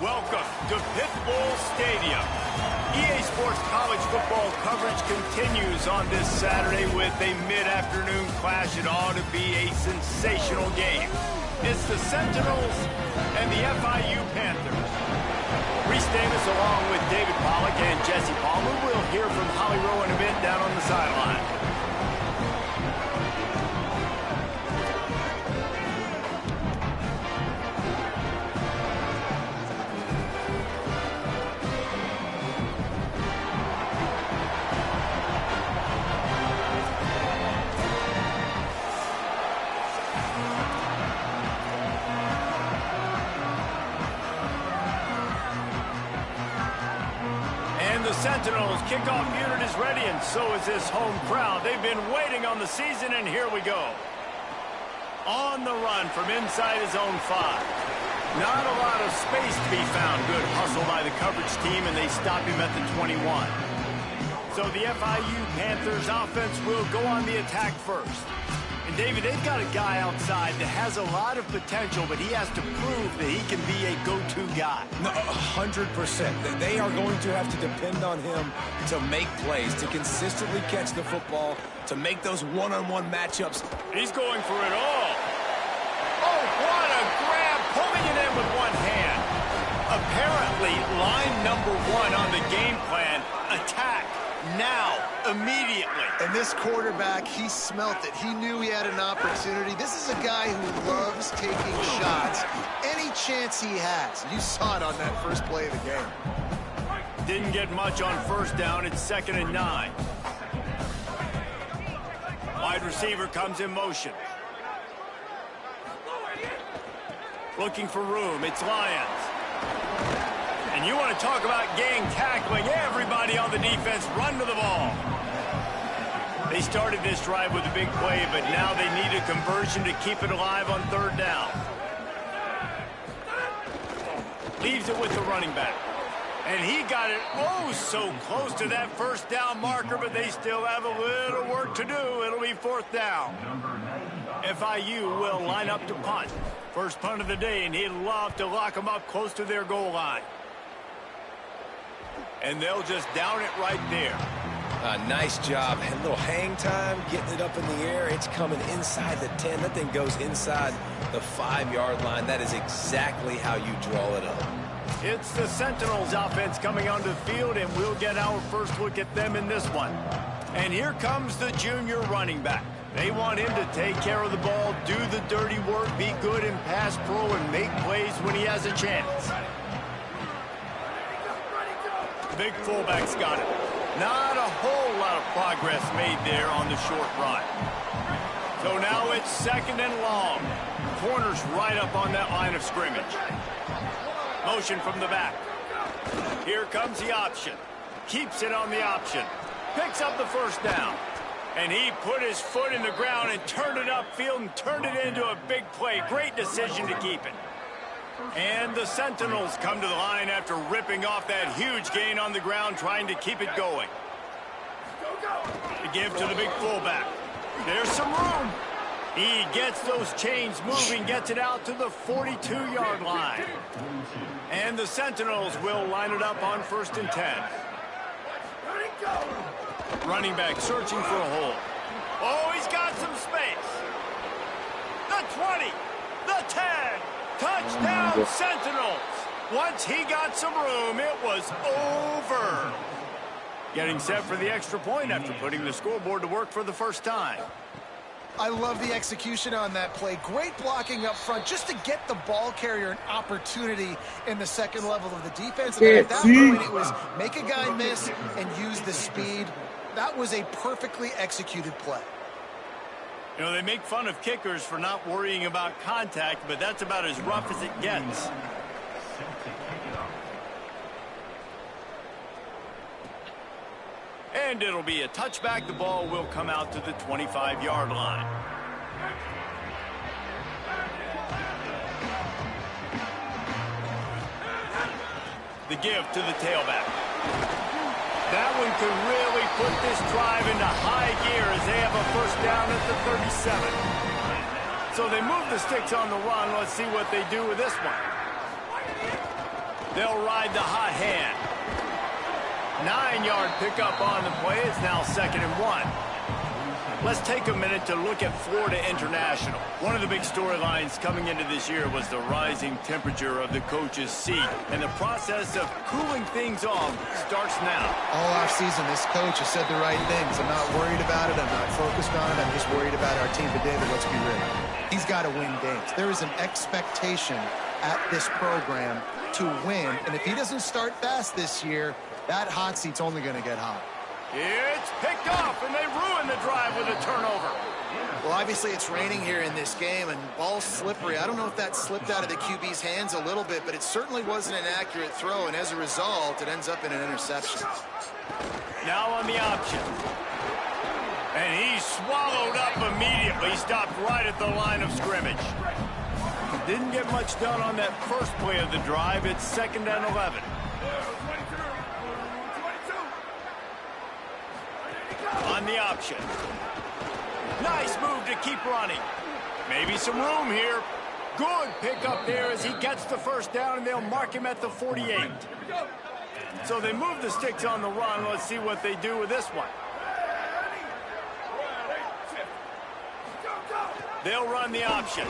Welcome to Pitbull Stadium. EA Sports college football coverage continues on this Saturday with a mid-afternoon clash. It ought to be a sensational game. It's the Sentinels and the FIU Panthers. Reese Davis along with David Pollack and Jesse Palmer. We'll hear from Holly Rowe in a bit down on the sideline. The Sentinels kickoff unit is ready, and so is this home crowd. They've been waiting on the season, and here we go. On the run from inside his own 5. Not a lot of space to be found. Good hustle by the coverage team, and they stop him at the 21. So the FIU Panthers offense will go on the attack first. And David, they've got a guy outside that has a lot of potential, but he has to prove that he can be a go-to guy. No, 100%. They are going to have to depend on him to make plays, to consistently catch the football, to make those one-on-one matchups. He's going for it all. Oh, what a grab, pulling it in with one hand. Apparently, line number 1 on the game plan, attack. Now, immediately. And this quarterback, he smelt it. He knew he had an opportunity. This is a guy who loves taking shots any chance he has. You saw it on that first play of the game. Didn't get much on first down. It's 2nd and 9. Wide receiver comes in motion. Looking for room. It's Lions. And you want to talk about gang tackling. Everybody on the defense run to the ball. They started this drive with a big play, but now they need a conversion to keep it alive on 3rd down. Leaves it with the running back. And he got it oh so close to that first down marker, but they still have a little work to do. It'll be 4th down. FIU will line up to punt. First punt of the day, and he'd love to lock them up close to their goal line. And they'll just down it right there. Nice job. A little hang time, getting it up in the air. It's coming inside the 10. That thing goes inside the 5-yard line. That is exactly how you draw it up. It's the Sentinels offense coming onto the field, and we'll get our first look at them in this one. And here comes the junior running back. They want him to take care of the ball, do the dirty work, be good in pass pro, and make plays when he has a chance. Big fullback's got it. Not a whole lot of progress made there on the short run. So now it's 2nd and long. Corner's right up on that line of scrimmage. Motion from the back. Here comes the option. Keeps it on the option. Picks up the first down. And he put his foot in the ground and turned it upfield and turned it into a big play. Great decision to keep it. And the Sentinels come to the line after ripping off that huge gain on the ground, trying to keep it going. To give to the big fullback. There's some room. He gets those chains moving, gets it out to the 42-yard line. And the Sentinels will line it up on 1st and 10. Running back searching for a hole. Oh, he's got some space. The 20, the 10. Touchdown, Sentinels. Once he got some room, it was over. Getting set for the extra point after putting the scoreboard to work for the first time. I love the execution on that play. Great blocking up front just to get the ball carrier an opportunity in the 2nd level of the defense. And at that point, it was make a guy miss and use the speed. That was a perfectly executed play. You know, they make fun of kickers for not worrying about contact, but that's about as rough as it gets. And it'll be a touchback. The ball will come out to the 25-yard line. The give to the tailback. That one could really put this drive into high gear as they have a first down at the 37. So they move the sticks on the run. Let's see what they do with this one. They'll ride the hot hand. 9-yard pickup on the play. It's now 2nd and 1. Let's take a minute to look at Florida International. One of the big storylines coming into this year was the rising temperature of the coach's seat. And the process of cooling things off starts now. All offseason, this coach has said the right things. I'm not worried about it. I'm not focused on it. I'm just worried about our team. But, David, let's be real. He's got to win games. There is an expectation at this program to win. And if he doesn't start fast this year, that hot seat's only going to get hot. It's picked off, and they ruin the drive with a turnover. Well, obviously it's raining here in this game, and ball's slippery. I don't know if that slipped out of the QB's hands a little bit, but it certainly wasn't an accurate throw, and as a result, it ends up in an interception. Now on the option. And he's swallowed up immediately, stopped right at the line of scrimmage. Didn't get much done on that first play of the drive. It's 2nd and 11. On the option. Nice move to keep running. Maybe some room here. Good pickup there as he gets the first down, and they'll mark him at the 48. So they move the sticks on the run. Let's see what they do with this one. They'll run the option.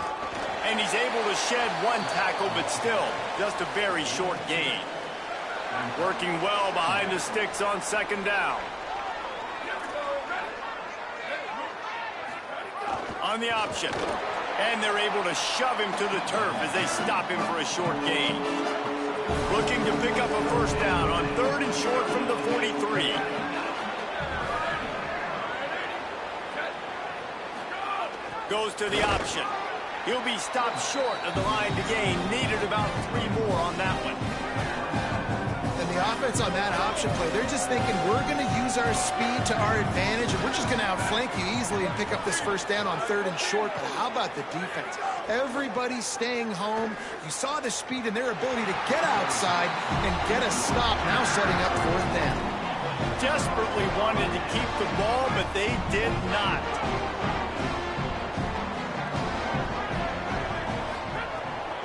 And he's able to shed one tackle, but still just a very short gain. Working well behind the sticks on 2nd down. On the option. And they're able to shove him to the turf as they stop him for a short gain. Looking to pick up a first down on 3rd and short from the 43. Goes to the option. He'll be stopped short of the line to gain. Needed about 3 more on that one. And the offense on that option play, they're just thinking we're going to use our speed to our advantage, and we're just going to outflank you easily and pick up this first down on 3rd and short. But how about the defense? Everybody's staying home. You saw the speed and their ability to get outside and get a stop, now setting up 4th down. Desperately wanted to keep the ball, but they did not.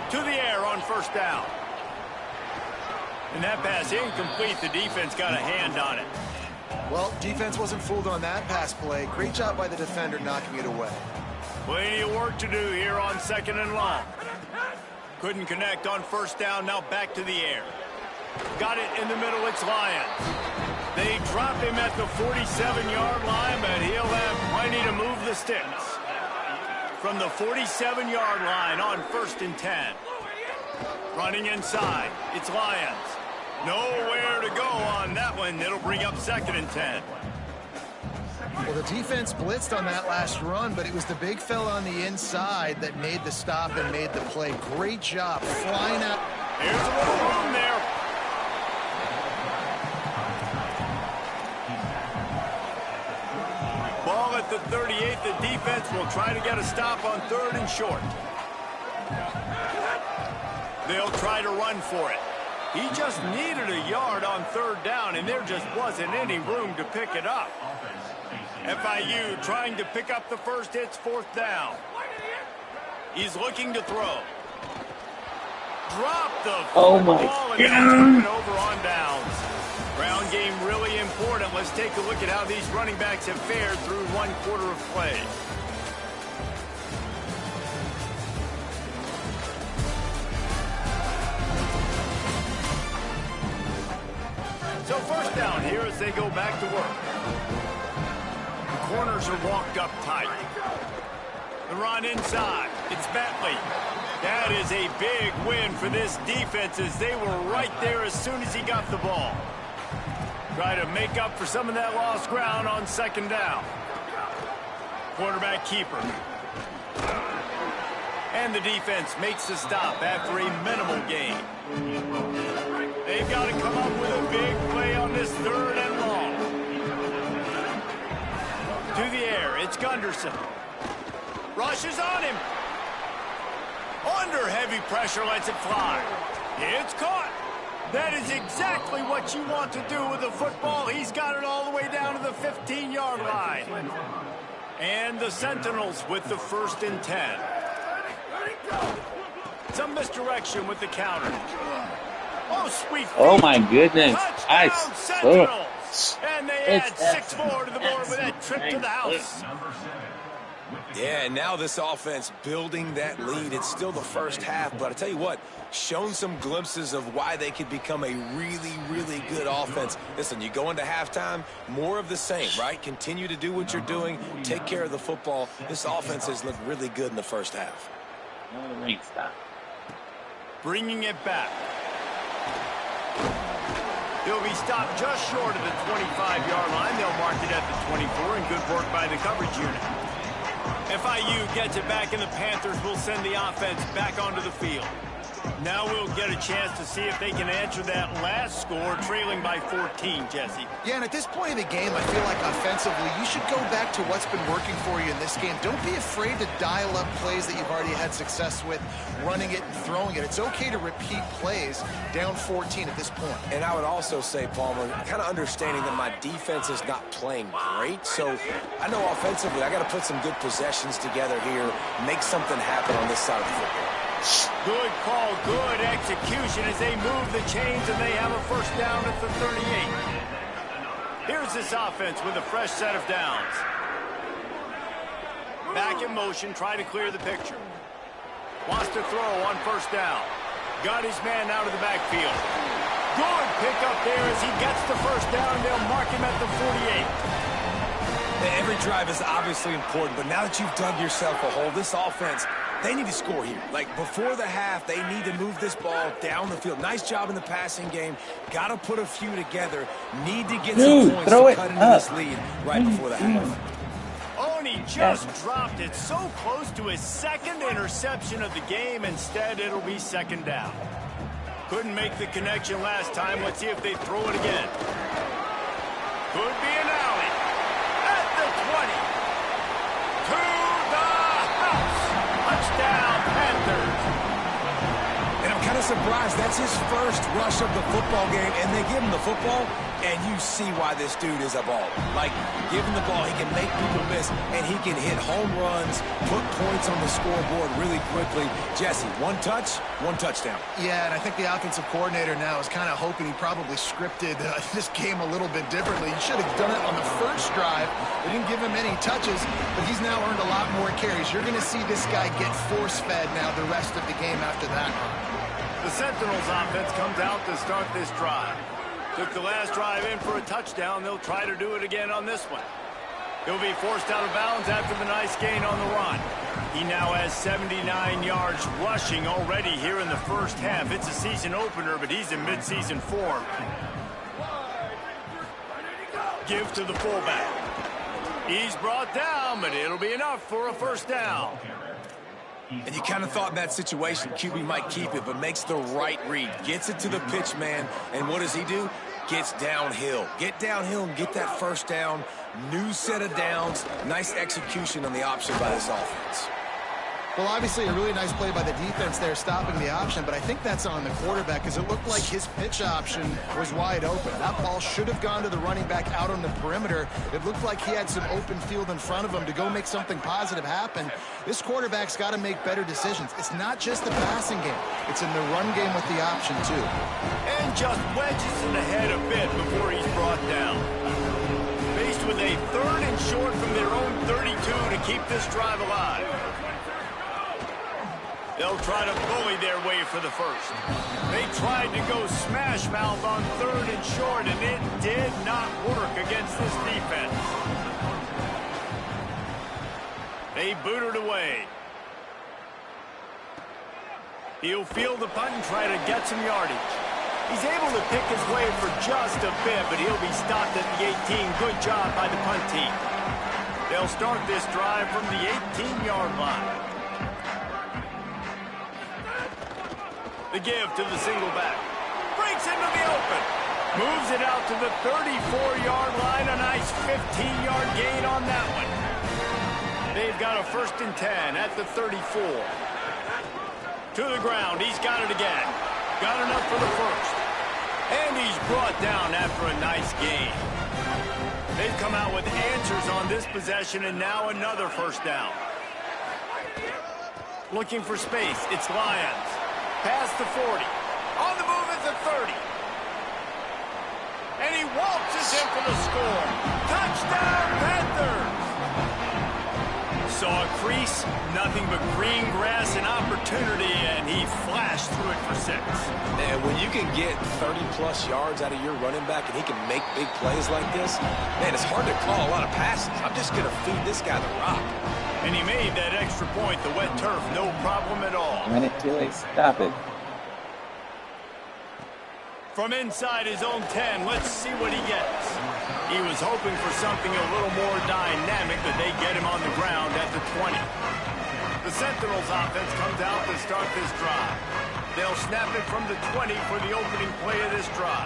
To the air on first down. And that pass incomplete. The defense got a hand on it. Well, defense wasn't fooled on that pass play. Great job by the defender knocking it away. Plenty of work to do here on 2nd and long. Couldn't connect on first down. Now back to the air. Got it in the middle. It's Lions. They drop him at the 47-yard line, but he'll have plenty to move the sticks. From the 47-yard line on 1st and 10. Running inside. It's Lions. Nowhere to go on that one. It'll bring up 2nd and 10. Well, the defense blitzed on that last run, but it was the big fella on the inside that made the stop and made the play. Great job flying out. Here's a little room there. Ball at the 38. The defense will try to get a stop on 3rd and short. They'll try to run for it. He just needed a yard on 3rd down, and there just wasn't any room to pick it up. FIU trying to pick up the first. It's 4th down. He's looking to throw. Drop the ball and turn it over on downs. Ground game really important. Let's take a look at how these running backs have fared through 1 quarter of play. So first down here as they go back to work. The corners are walked up tight. The run inside. It's Bentley. That is a big win for this defense as they were right there as soon as he got the ball. Try to make up for some of that lost ground on 2nd down. Quarterback keeper. And the defense makes the stop after a minimal gain. They've got to come up with a big play on this 3rd and long. To the air, it's Gunderson. Rushes on him. Under heavy pressure, lets it fly. It's caught. That is exactly what you want to do with the football. He's got it all the way down to the 15-yard line. And the Sentinels with the 1st and 10. Some misdirection with the counter. Oh, sweet feet. Oh, my goodness. Touchdown, Sentinels. And they add 6 more to the board with that trip to the house. Yeah, and now this offense building that lead. It's still the first half, but I tell you what, shown some glimpses of why they could become a really, really good offense. Listen, you go into halftime, more of the same, right? Continue to do what you're doing, take care of the football. This offense has looked really good in the first half. Bringing it back. He'll be stopped just short of the 25-yard line. They'll mark it at the 24, and good work by the coverage unit. FIU gets it back, and the Panthers will send the offense back onto the field. Now we'll get a chance to see if they can answer that last score, trailing by 14, Jesse. Yeah, and at this point in the game, I feel like offensively, you should go back to what's been working for you in this game. Don't be afraid to dial up plays that you've already had success with, running it and throwing it. It's okay to repeat plays down 14 at this point. And I would also say, Palmer, kind of understanding that my defense is not playing great. So I know offensively, I got to put some good possessions together here, make something happen on this side of the football. Good call, good execution as they move the chains, and they have a 1st down at the 38. Here's this offense with a fresh set of downs. Back in motion, try to clear the picture. Wants to throw on 1st down. Got his man out of the backfield. Good pickup there as he gets the 1st down. They'll mark him at the 48. Every drive is obviously important, but now that you've dug yourself a hole, this offense, they need to score here. Like, before the half, they need to move this ball down the field. Nice job in the passing game. Got to put a few together. Need to get some points to cut into this lead right before the half. Oh, and he just dropped it so close to his 2nd interception of the game. Instead, it'll be 2nd down. Couldn't make the connection last time. Let's see if they throw it again. Could be an alley. At the 20. To the house. Touchdown, Panthers. And I'm kind of surprised. That's his first rush of the football game, and they give him the football, and you see why this dude is a baller. Like, give him the ball, he can make people miss, and he can hit home runs, put points on the scoreboard really quickly. Jesse, 1 touch, 1 touchdown. Yeah, and I think the offensive coordinator now is kind of hoping he probably scripted this game a little bit differently. He should have done it on the first drive. They didn't give him any touches, but he's now earned a lot more carries. You're going to see this guy get force-fed now the rest of the game after that. The Sentinels offense comes out to start this drive. Took the last drive in for a touchdown. They'll try to do it again on this one. He'll be forced out of bounds after the nice gain on the run. He now has 79 yards rushing already here in the first half. It's a season opener, but he's in midseason form. Give to the fullback. He's brought down, but it'll be enough for a 1st down. And you kind of thought in that situation QB might keep it, but makes the right read. Gets it to the pitch man, and what does he do? Gets downhill. Get downhill and get that 1st down. New set of downs. Nice execution on the option by this offense. Well, obviously a really nice play by the defense there, stopping the option, but I think that's on the quarterback because it looked like his pitch option was wide open. That ball should have gone to the running back out on the perimeter. It looked like he had some open field in front of him to go make something positive happen. This quarterback's got to make better decisions. It's not just the passing game. It's in the run game with the option, too. And just wedges it ahead a bit before he's brought down. Faced with a 3rd and short from their own 32 to keep this drive alive. They'll try to bully their way for the 1st. They tried to go smash mouth on 3rd and short, and it did not work against this defense. They booted away. He'll field the punt and try to get some yardage. He's able to pick his way for just a bit, but he'll be stopped at the 18. Good job by the punt team. They'll start this drive from the 18-yard line. The give to the single back. Breaks into the open. Moves it out to the 34-yard line. A nice 15-yard gain on that one. They've got a 1st and 10 at the 34. To the ground. He's got it again. Got enough for the first. And he's brought down after a nice gain. They've come out with answers on this possession, and now another 1st down. Looking for space. It's Lions. Past the 40. On the move at the 30. And he waltzes in for the score. Touchdown, Panthers! Saw a crease, nothing but green grass and opportunity, and he flashed through it for 6. And when you can get 30-plus yards out of your running back and he can make big plays like this, man, it's hard to call a lot of passes. I'm just going to feed this guy the rock. And he made that extra point, the wet turf, no problem at all. Run it till they stop it. From inside his own 10, let's see what he gets. He was hoping for something a little more dynamic, but they get him on the ground at the 20. The Sentinels offense comes out to start this drive. They'll snap it from the 20 for the opening play of this drive.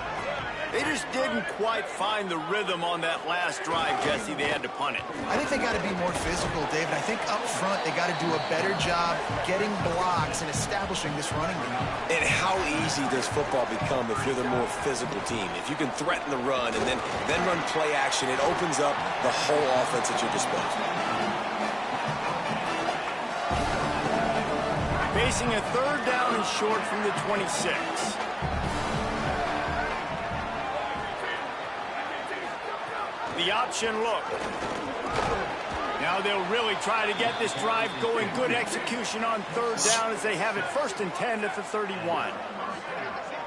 They just didn't quite find the rhythm on that last drive, Jesse. They had to punt it. I think they got to be more physical, David. I think up front they got to do a better job getting blocks and establishing this running game. And how easy does football become if you're the more physical team? If you can threaten the run and then run play action, it opens up the whole offense at your disposal. Facing a 3rd down and short from the 26. The option look. Now they'll really try to get this drive going. Good execution on 3rd down as they have it 1st and 10 at the 31.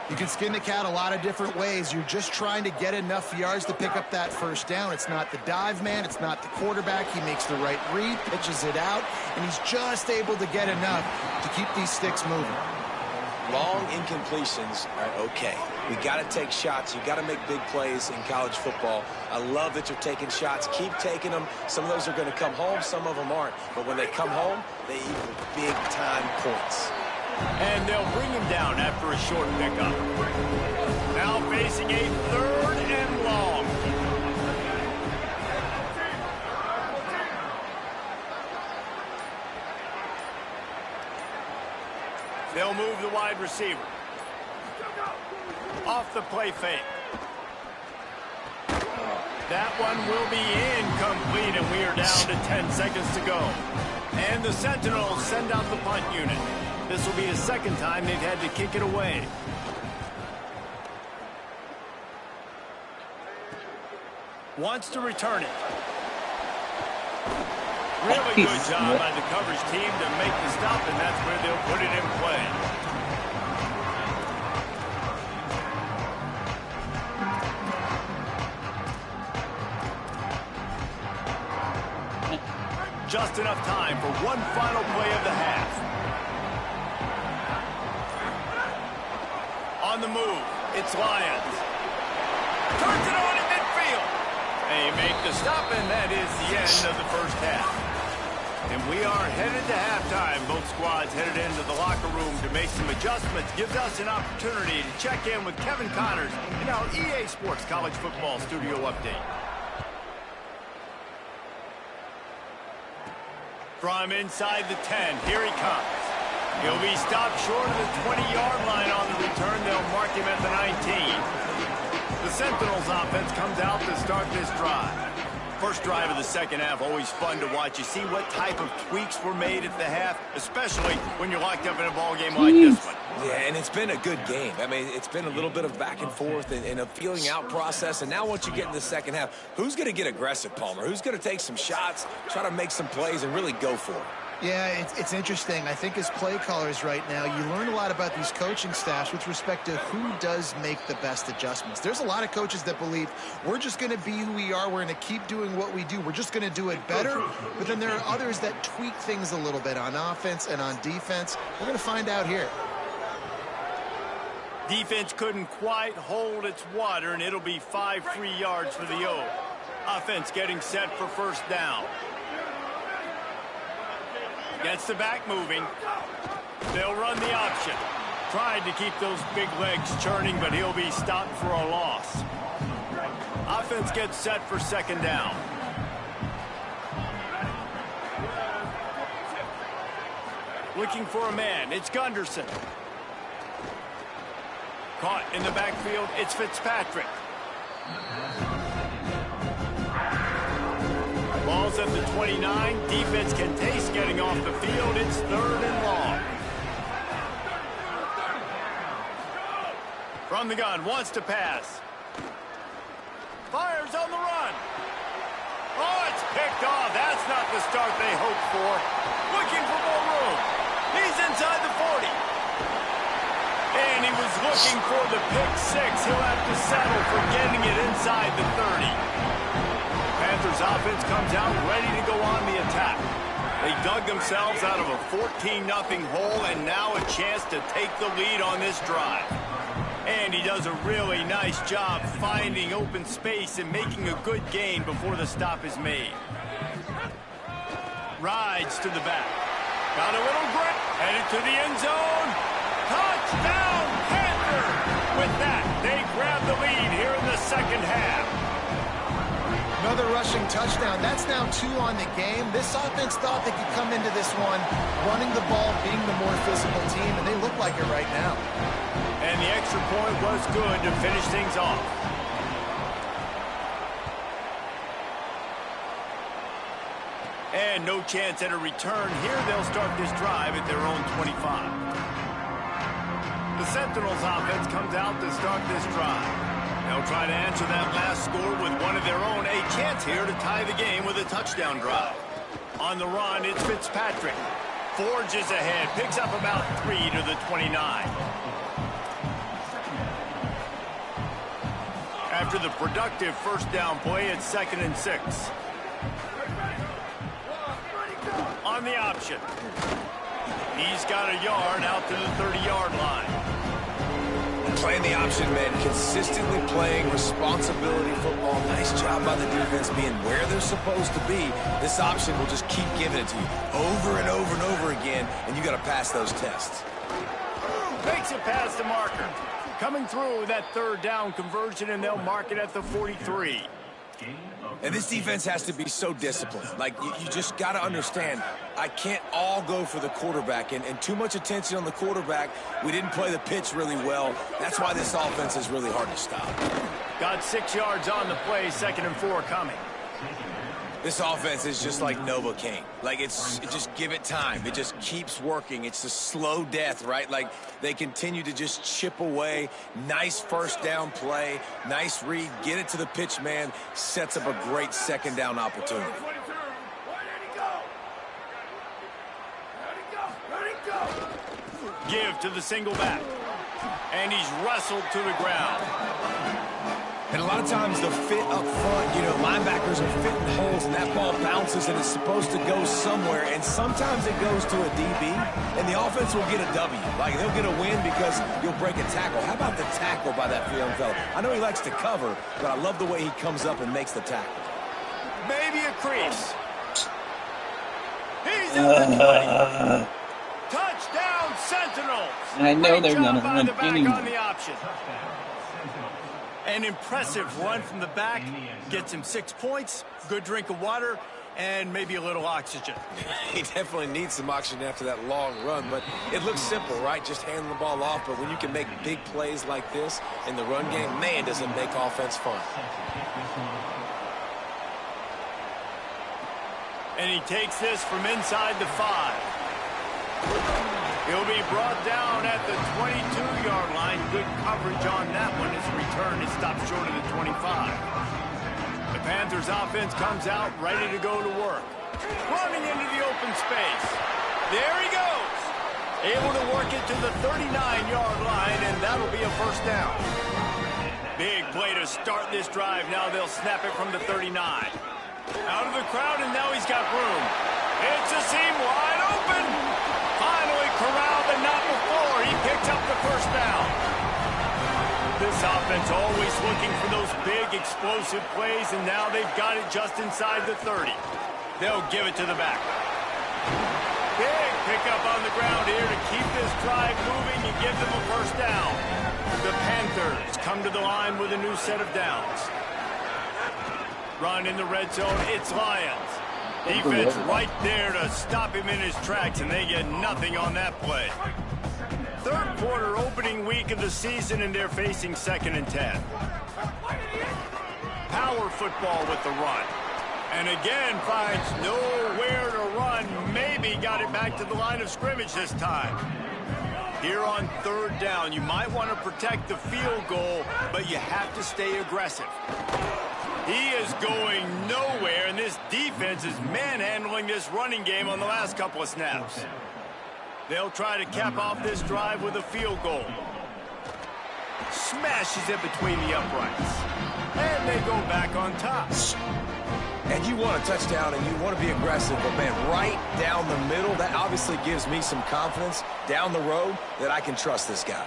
You can skin the cat a lot of different ways. You're just trying to get enough yards to pick up that 1st down. It's not the dive man. It's not the quarterback. He makes the right read, pitches it out, and he's just able to get enough to keep these sticks moving. Long incompletions are okay. We got to take shots. You got to make big plays in college football. I love that you're taking shots. Keep taking them. Some of those are going to come home. Some of them aren't. But when they come home, they equal big-time points. And they'll bring him down after a short pickup. Now facing a 3rd and long. They'll move the wide receiver. Off the play fake. That one will be incomplete, and we are down to 10 seconds to go. And the Sentinels send out the punt unit. This will be the 2nd time they've had to kick it away. Wants to return it. Really good job by the coverage team to make the stop, and that's where they'll put it in play. Just enough time for one final play of the half. On the move, it's Lions. Turns it on in midfield. They make the stop, and that is the end of the 1st half. And we are headed to halftime. Both squads headed into the locker room to make some adjustments. Gives us an opportunity to check in with Kevin Connors in our EA Sports College Football Studio Update. From inside the 10, here he comes. He'll be stopped short of the 20-yard line on the return. They'll mark him at the 19. The Sentinels offense comes out to start this drive. First drive of the 2nd half, always fun to watch. You see what type of tweaks were made at the half, especially when you're locked up in a ball game like this one. Yeah, and it's been a good game. I mean, it's been a little bit of back and forth and a feeling out process. And now once you get in the 2nd half, who's going to get aggressive, Palmer? Who's going to take some shots, try to make some plays, and really go for it? Yeah, it's interesting. I think as play callers right now, you learn a lot about these coaching staffs with respect to who does make the best adjustments. There's a lot of coaches that believe we're just going to be who we are. We're going to keep doing what we do. We're just going to do it better. But then there are others that tweak things a little bit on offense and on defense. We're going to find out here. Defense couldn't quite hold its water, and it'll be 5 free yards for the O. Offense getting set for 1st down. Gets the back moving. They'll run the option. Tried to keep those big legs churning, but he'll be stopped for a loss. Offense gets set for second down. Looking for a man. It's Gunderson. Caught in the backfield. It's Fitzpatrick. Ball's at the 29. Defense can taste getting off the field. It's third and long. From the gun, wants to pass. Fires on the run. Oh, it's picked off. That's not the start they hoped for. Looking for more room. He's inside the 40. And he was looking for the pick six. He'll have to settle for getting it inside the 30. Panthers offense comes out ready to go on the attack. They dug themselves out of a 14-0 hole, and now a chance to take the lead on this drive. And he does a really nice job finding open space and making a good gain before the stop is made. Rides to the back. Got a little grip. Headed to the end zone. Touchdown, Panther! With that, they grab the lead here in the second half. Another rushing touchdown. That's now 2 on the game. This offense thought they could come into this one running the ball, being the more physical team, and they look like it right now. And the extra point was good to finish things off. And no chance at a return. Here they'll start this drive at their own 25. The Sentinels offense comes out to start this drive. They'll try to answer that last score with one of their own. A chance here to tie the game with a touchdown drive. On the run, it's Fitzpatrick. Forges ahead, picks up about 3 to the 29. After the productive first down play, it's 2nd and 6. On the option. He's got a yard out to the 30-yard line. Playing the option, man, consistently playing responsibility football. Nice job by the defense being where they're supposed to be. This option will just keep giving it to you over and over and over again, and you got to pass those tests. Makes it past the marker. Coming through that third down conversion, and they'll mark it at the 43. And this defense has to be so disciplined. Like, you just got to understand, I can't all go for the quarterback. And too much attention on the quarterback. We didn't play the pitch really well. That's why this offense is really hard to stop. Got 6 yards on the play, 2nd and 4 coming. This offense is just like Novocaine. Like, just give it time. It just keeps working. It's a slow death, right? Like, they continue to just chip away. Nice first down play. Nice read. Get it to the pitch man. Sets up a great second down opportunity. Give to the single back. And he's wrestled to the ground. And a lot of times the fit up front, you know, linebackers are fitting holes and that ball bounces and it's supposed to go somewhere. And sometimes it goes to a DB and the offense will get a W. Like, they'll get a win because you'll break a tackle. How about the tackle by that young fella? I know he likes to cover, but I love the way he comes up and makes the tackle. Maybe a crease. He's at the 20. Touchdown, Sentinels. I know they're going to run anyway. On the option. An impressive run from the back. Gets him 6 points, good drink of water, and maybe a little oxygen. He definitely needs some oxygen after that long run, but it looks simple, right? Just handing the ball off, but when you can make big plays like this in the run game, man, does it make offense fun. And he takes this from inside the 5. He'll be brought down at the 22-yard line. Good coverage on that one. His return is stopped short of the 25. The Panthers offense comes out ready to go to work. Running into the open space. There he goes. Able to work it to the 39-yard line, and that'll be a first down. Big play to start this drive. Now they'll snap it from the 39. Out of the crowd, and now he's got room. It's a seam wide open. Finally corralled, and not before. He picks up the first down. This offense always looking for those big explosive plays, and now they've got it just inside the 30. They'll give it to the back. Big pick up on the ground here to keep this drive moving and give them a first down. The Panthers come to the line with a new set of downs. Run in the red zone, it's Lions. Defense right there to stop him in his tracks, and they get nothing on that play. Third quarter, opening week of the season, and they're facing 2nd and 10. Power football with the run. And again, finds nowhere to run. Maybe got it back to the line of scrimmage this time. Here on 3rd down, you might want to protect the field goal, but you have to stay aggressive. He is going nowhere, and this defense is manhandling this running game on the last couple of snaps. They'll try to cap off this drive with a field goal. Smashes it between the uprights. And they go back on top. And you want a touchdown and you want to be aggressive, but man, right down the middle, that obviously gives me some confidence down the road that I can trust this guy.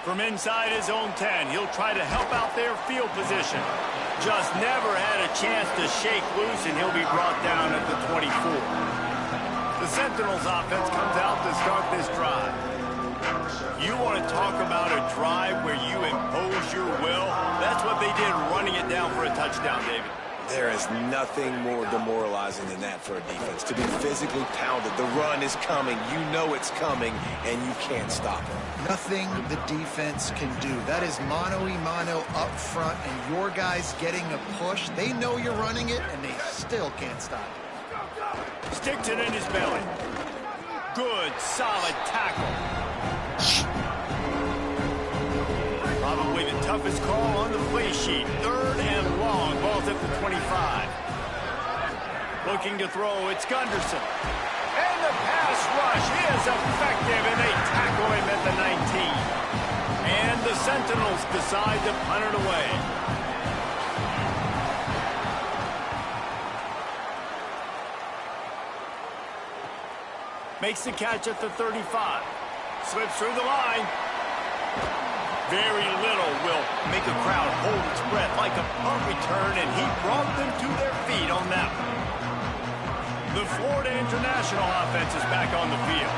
From inside his own 10, he'll try to help out their field position. Just never had a chance to shake loose, and he'll be brought down at the 24. The Sentinels offense comes out to start this drive. You want to talk about a drive where you impose your will? That's what they did running it down for a touchdown, David. There is nothing more demoralizing than that for a defense. To be physically pounded. The run is coming. You know it's coming, and you can't stop it. Nothing the defense can do. That is mano-a-mano up front, and your guys getting a push. They know you're running it, and they still can't stop it. Sticks it in his belly. Good, solid tackle. Probably the toughest call on the play sheet. 3rd and long. Ball's at the 25. Looking to throw. It's Gunderson. And the pass rush is effective, and they tackle him at the 19. And the Sentinels decide to punt it away. Makes the catch at the 35. Slips through the line. Very little will make a crowd hold its breath like a punt return, and he brought them to their feet on that one. The Florida International offense is back on the field.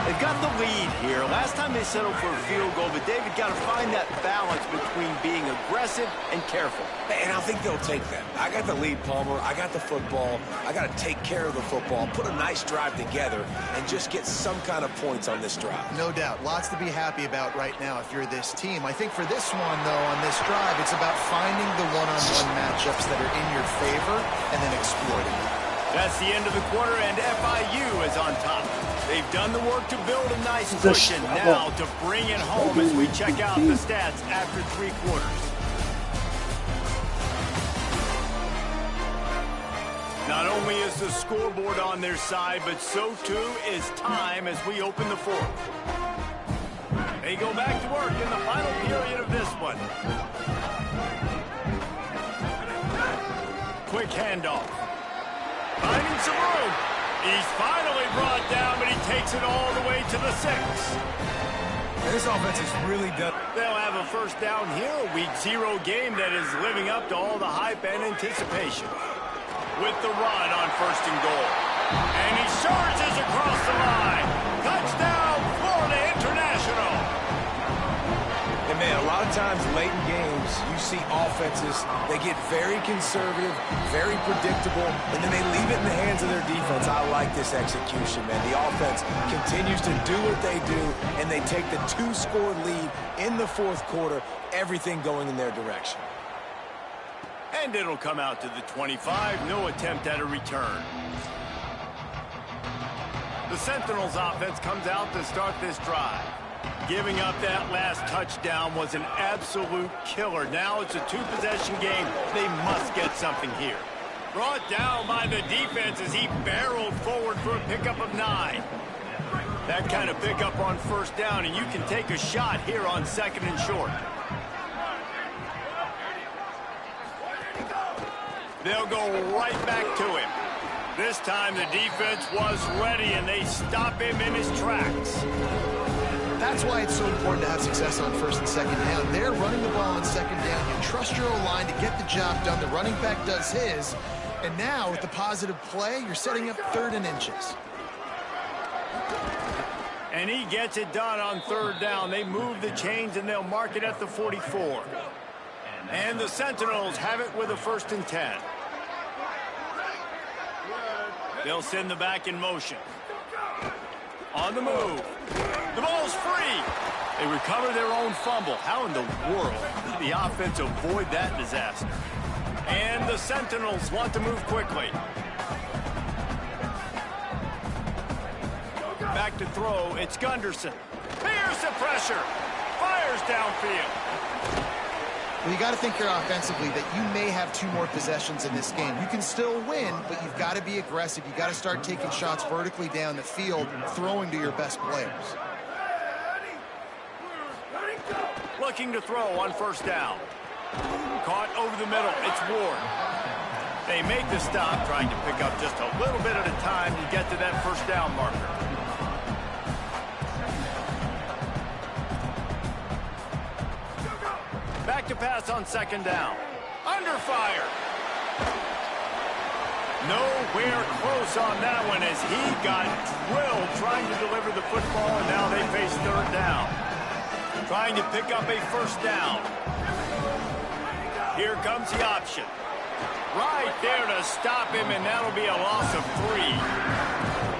They've got the lead here. Last time they settled for a field goal, but David got to find that balance between being aggressive and careful. And I think they'll take that. I got the lead, Palmer. I got the football. I got to take care of the football, put a nice drive together, and just get some kind of points on this drive. No doubt. Lots to be happy about right now if you're this team. I think for this one, though, on this drive, it's about finding the one-on-one matchups that are in your favor and then exploiting them. That's the end of the quarter, and FIU is on top. They've done the work to build a nice cushion now to bring it home as we check out the stats after 3 quarters. Not only is the scoreboard on their side, but so too is time as we open the 4th. They go back to work in the final period of this one. Quick handoff. Finding some room. He's finally brought down, but he takes it all the way to the 6. And this offense is really done. They'll have a first down here, a week 0 game that is living up to all the hype and anticipation. With the run on 1st and goal. And he surges across the line. Touchdown, Florida International. And man, a lot of times late in games, you see offenses, they get very conservative, very predictable, and then they leave it in the hands of their defense. I like this execution, man. The offense continues to do what they do, and they take the 2-score lead in the 4th quarter, everything going in their direction. And it'll come out to the 25. No attempt at a return. The Sentinels offense comes out to start this drive. Giving up that last touchdown was an absolute killer. Now it's a 2-possession game. They must get something here. Brought down by the defense as he barreled forward for a pickup of 9. That kind of pickup on 1st down, and you can take a shot here on 2nd and short. They'll go right back to him. This time the defense was ready, and they stop him in his tracks. That's why it's so important to have success on 1st and 2nd down. They're running the ball on 2nd down. You trust your O-line to get the job done. The running back does his. And now, with the positive play, you're setting up 3rd and inches. And he gets it done on third down. They move the chains, and they'll mark it at the 44. And the Sentinels have it with a 1st and 10. They'll send the back in motion. On the move. The ball's free. They recover their own fumble. How in the world did the offense avoid that disaster? And the Sentinels want to move quickly. Back to throw. It's Gunderson. Here's the pressure. Fires downfield. Well, you got to think here offensively that you may have 2 more possessions in this game. You can still win, but you've got to be aggressive. You've got to start taking shots vertically down the field, throwing to your best players. Looking to throw on 1st down. Caught over the middle. It's Ward. They make the stop, trying to pick up just a little bit at a time to get to that 1st down marker. Back to pass on 2nd down. Under fire. Nowhere close on that one as he got drilled trying to deliver the football, and now they face 3rd down. Trying to pick up a 1st down. Here comes the option. Right there to stop him, and that'll be a loss of 3.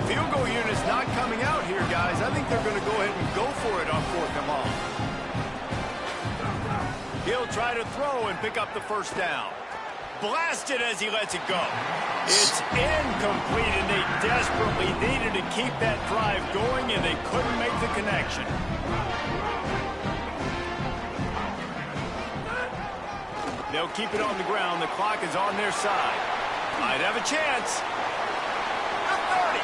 Field goal unit's not coming out here, guys. I think they're going to go ahead and go for it on 4th and long. He'll try to throw and pick up the 1st down. Blasted as he lets it go. It's incomplete, and they desperately needed to keep that drive going, and they couldn't make the connection. They'll keep it on the ground. The clock is on their side. Might have a chance. The 30.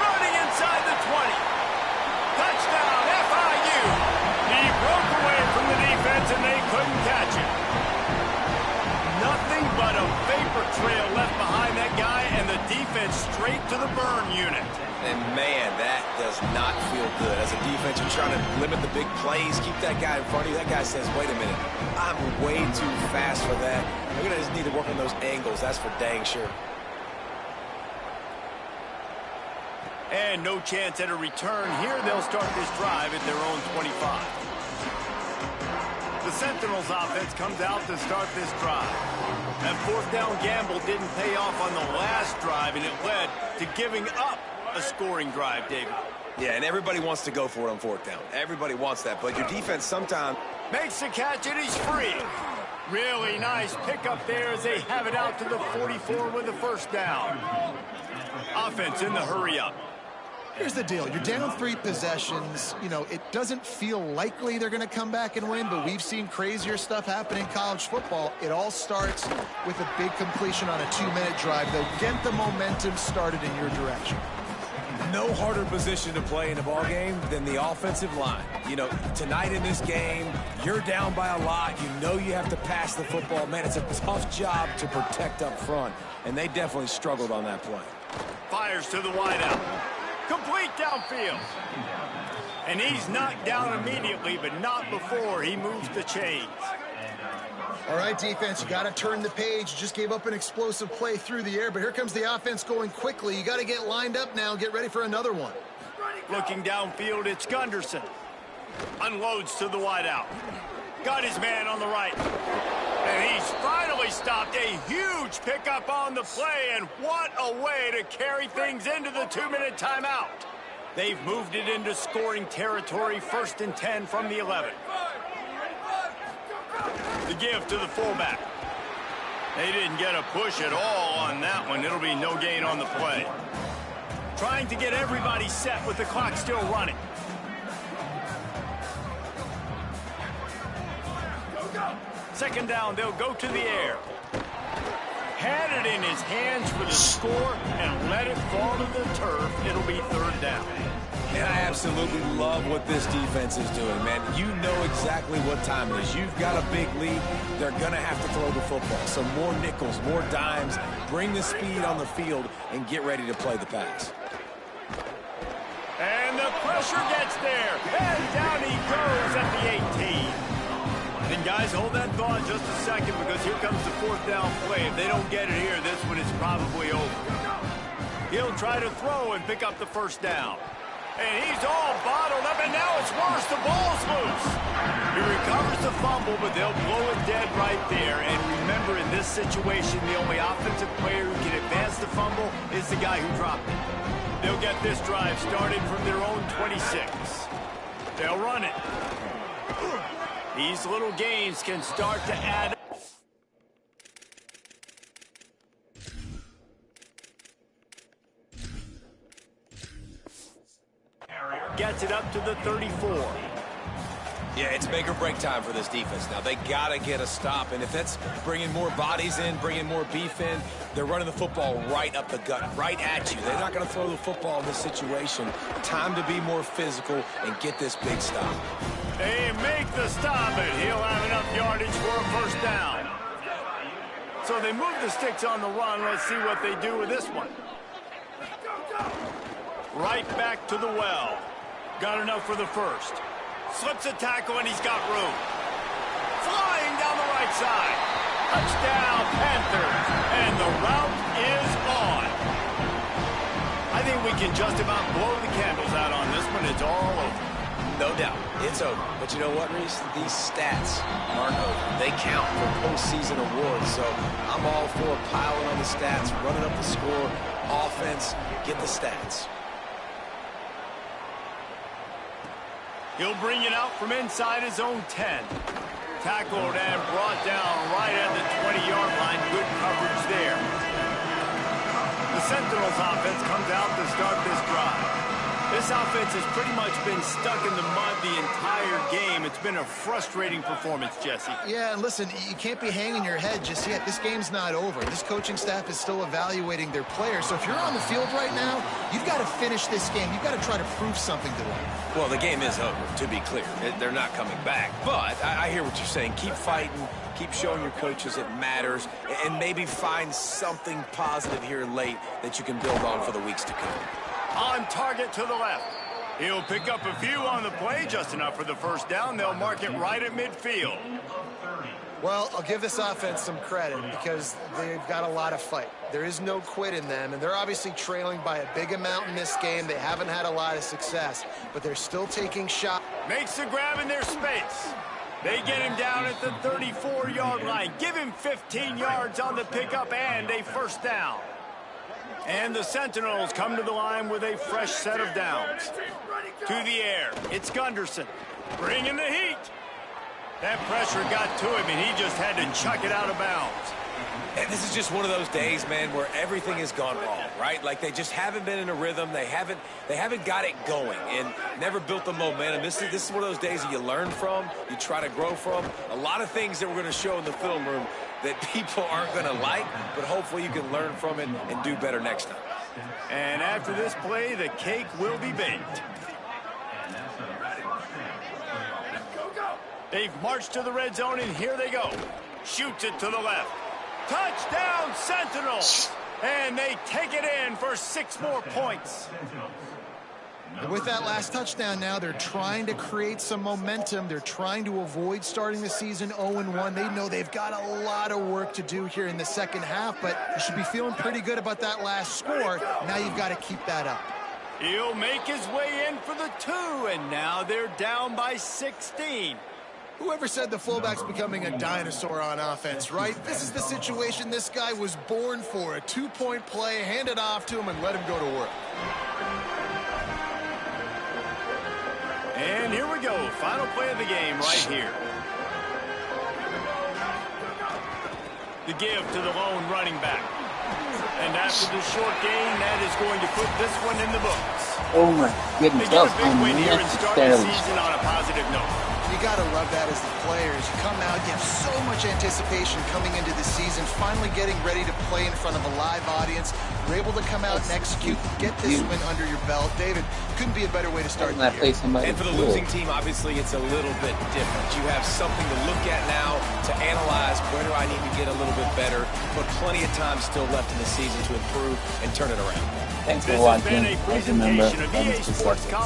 Running inside the 20. Touchdown, FIU. He broke away from the defense, and they couldn't catch him. Nothing but a vapor trail left behind that guy, and the defense straight to the burn unit. And, man, that does not feel good. As a defense, you're trying to limit the big plays, keep that guy in front of you. That guy says, wait a minute, I'm way too fast for that. We're going to just need to work on those angles. That's for dang sure. And no chance at a return. Here they'll start this drive at their own 25. The Sentinels offense comes out to start this drive. That 4th down gamble didn't pay off on the last drive, and it led to giving up a scoring drive, David. Yeah, and everybody wants to go for it on 4th down. Everybody wants that, but your defense sometimes makes the catch, and he's free. Really nice pickup there as they have it out to the 44 with the 1st down. Offense in the hurry-up. Here's the deal. You're down 3 possessions. You know, it doesn't feel likely they're going to come back and win, but we've seen crazier stuff happen in college football. It all starts with a big completion on a 2-minute drive. They'll get the momentum started in your direction. no harder position to play in a ball game than the offensive line. You know, tonight in this game, you're down by a lot. You know you have to pass the football. Man, it's a tough job to protect up front, and they definitely struggled on that play. Fires to the wideout. Complete downfield. And he's knocked down immediately, but not before he moves the chains. All right, defense, you got to turn the page. You just gave up an explosive play through the air, but here comes the offense going quickly. You got to get lined up now, get ready for another one. Looking downfield, it's Gunderson. Unloads to the wideout. Got his man on the right. And he's finally stopped. A huge pickup on the play, and what a way to carry things into the 2-minute timeout. They've moved it into scoring territory, 1st and 10 from the 11. The give to the fullback. They didn't get a push at all on that one. It'll be no gain on the play. Trying to get everybody set with the clock still running. Second down, they'll go to the air. Had it in his hands for the score and let it fall to the turf. It'll be 3rd down. And I absolutely love what this defense is doing, man. You know exactly what time it is. You've got a big lead. They're going to have to throw the football. So more nickels, more dimes. Bring the speed on the field and get ready to play the pass. And the pressure gets there. And down he goes at the 18. And guys, hold that thought just a second, because here comes the 4th down play. If they don't get it here, this one is probably over. He'll try to throw and pick up the 1st down. And he's all bottled up, and now it's worse. The ball's loose. He recovers the fumble, but they'll blow it dead right there. And remember, in this situation, the only offensive player who can advance the fumble is the guy who dropped it. They'll get this drive started from their own 26. They'll run it. These little gains can start to add up. Gets it up to the 34. Yeah, it's make or break time for this defense. Now, they got to get a stop, and if that's bringing more bodies in, bringing more beef in, they're running the football right up the gut, right at you. They're not going to throw the football in this situation. Time to be more physical and get this big stop. They make the stop, and he'll have enough yardage for a first down. So they move the sticks on the run. Let's see what they do with this one. Right back to the well. Got enough for the first. Slips a tackle, and he's got room. Flying down the right side. Touchdown, Panthers. And the route is on. I think we can just about blow the candles out on this one. It's all over. No doubt, it's over. But you know what, Reese? These stats aren't over. They count for postseason awards. So I'm all for piling on the stats, running up the score. Offense, get the stats. He'll bring it out from inside his own 10. Tackled and brought down right at the 20-yard line. Good coverage there. The Sentinels offense comes out to start this drive. This offense has pretty much been stuck in the mud the entire game. It's been a frustrating performance, Jesse. Yeah, and listen, you can't be hanging your head just yet. This game's not over. This coaching staff is still evaluating their players. So if you're on the field right now, you've got to finish this game. You've got to try to prove something to them. Well, the game is over, to be clear. They're not coming back. But I hear what you're saying. Keep fighting. Keep showing your coaches it matters. And maybe find something positive here late that you can build on for the weeks to come. On target to the left. He'll pick up a few on the play, just enough for the first down. They'll mark it right at midfield. Well, I'll give this offense some credit because they've got a lot of fight. There is no quit in them, and they're obviously trailing by a big amount in this game. They haven't had a lot of success, but they're still taking shots. Makes the grab in their space. They get him down at the 34-yard line. Give him 15 yards on the pickup and a first down. And the Sentinels come to the line with a fresh set of downs. To the air, it's Gunderson. Bringing the heat. That pressure got to him, and he just had to chuck it out of bounds. And this is just one of those days, man, where everything has gone wrong, right? Like they just haven't been in a rhythm. They haven't got it going and never built the momentum. This is one of those days that you learn from, you try to grow from. A lot of things that we're going to show in the film room that people aren't going to like, but hopefully you can learn from it and do better next time. And after this play, the cake will be baked. They've marched to the red zone, and here they go. Shoots it to the left. Touchdown, Sentinels! And they take it in for 6 more points. And with that last touchdown now, they're trying to create some momentum. They're trying to avoid starting the season 0-1. They know they've got a lot of work to do here in the second half, but you should be feeling pretty good about that last score. Now you've got to keep that up. He'll make his way in for the 2, and now they're down by 16. Whoever said the fullback's becoming a dinosaur on offense, right? This is the situation this guy was born for. A 2-point play, hand it off to him, and let him go to work. And here we go. Final play of the game right here. The give to the lone running back. And after the short gain, that is going to put this one in the books. Oh my goodness, They get that a big was win here and start the unnecessarily. season on a positive note. You got to love that as the players. You come out, you have so much anticipation coming into the season, finally getting ready to play in front of a live audience. You're able to come out and execute, get this win under your belt. David, couldn't be a better way to start the year. And for the losing team, obviously, it's a little bit different. You have something to look at now, to analyze where do I need to get a little bit better, but plenty of time still left in the season to improve and turn it around. Thanks for This has watching. been a Always remember, presentation of always EA be Sports successful. College.